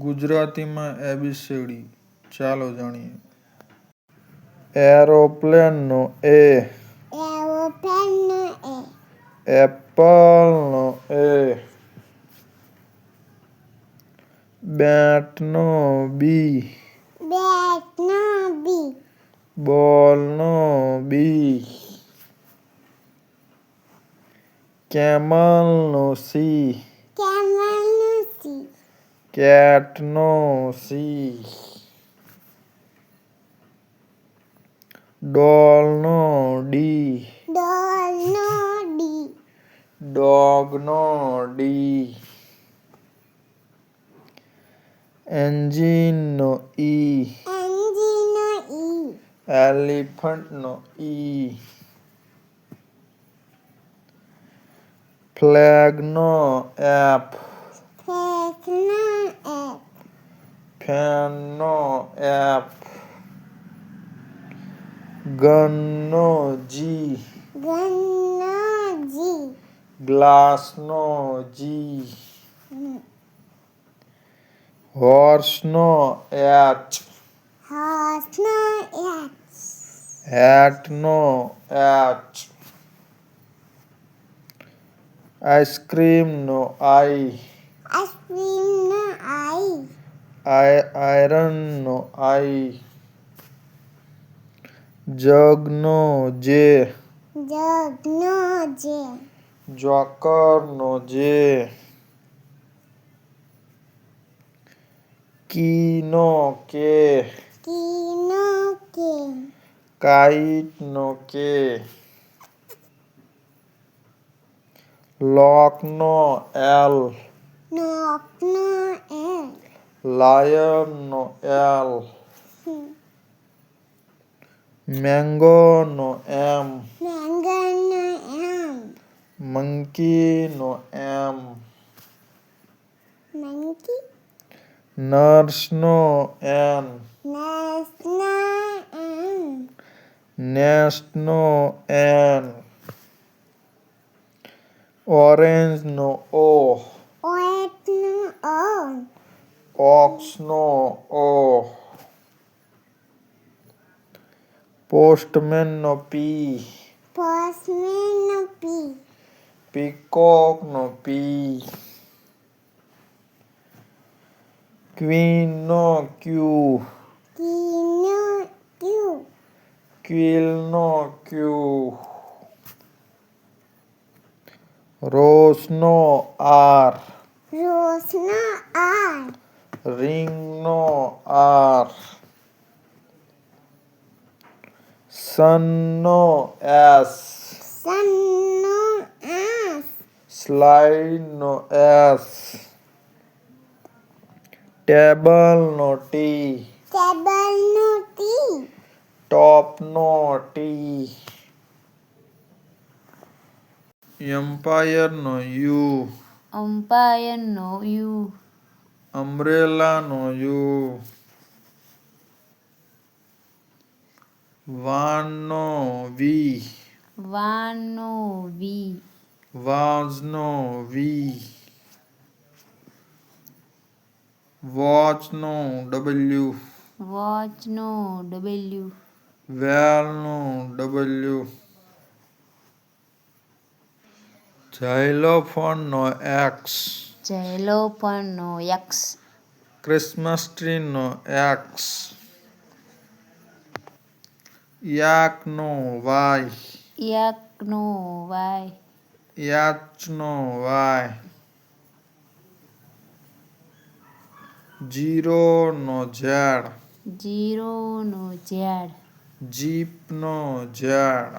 ગુજરાતીમાં એબીસીડી ચાલો જાણીએ. એરોપ્લેનનો એ, એપલનો એ, બેટનો બી, બોલનો બી, કેમલનો સી, કેટનો સી, ડોલનો ડી, ડોગનો ડી, એન્જિનનો ઈ, એલિફન્ટનો ઈ, ફ્લેગનો એફ, ફેનનો એફ, ગનનો જી, ગ્લાસનો જી, હોર્સનો એચ, હેટનો એચ, આઈસ્ક્રીમનો આઈ, આયરનનો આઈ, જગનો જે, જોકરનો જે, કીનો કે, કાઈટનો કે, લોકનો એલ, લાયનનો એલ, મેંગોનો એમ, મંકીનો એમ, નર્સનો એન, નેસ્ટનો એન, ઓરેન્જનો ઓ, ઓક્સનો ઓ, પોસ્ટમેનનો પી, પીકોકનો પી, ક્વીનનો ક્યુ, ક્વિલનો ક્યુ, રોઝનો આર, રિંગનો આર, સનનો એસ, સ્લાઇડનો એસ, ટેબલનો ટી, ટોપનો ટી, એમ્પાયરનો યુ, અમ્બ્રેલાનો યુ, વાનનો વી, વાઝનો વી, વોચનો ડબલ્યુ, વેલનો ડબલ્યુ, ઝાયલોફોનનો એક્સ, ક્રિસમસ ટ્રીનો એક્સ, યાકનો વાય, યાચનો વાય, ઝીરોનો ઝેડ, જીપનો ઝેડ,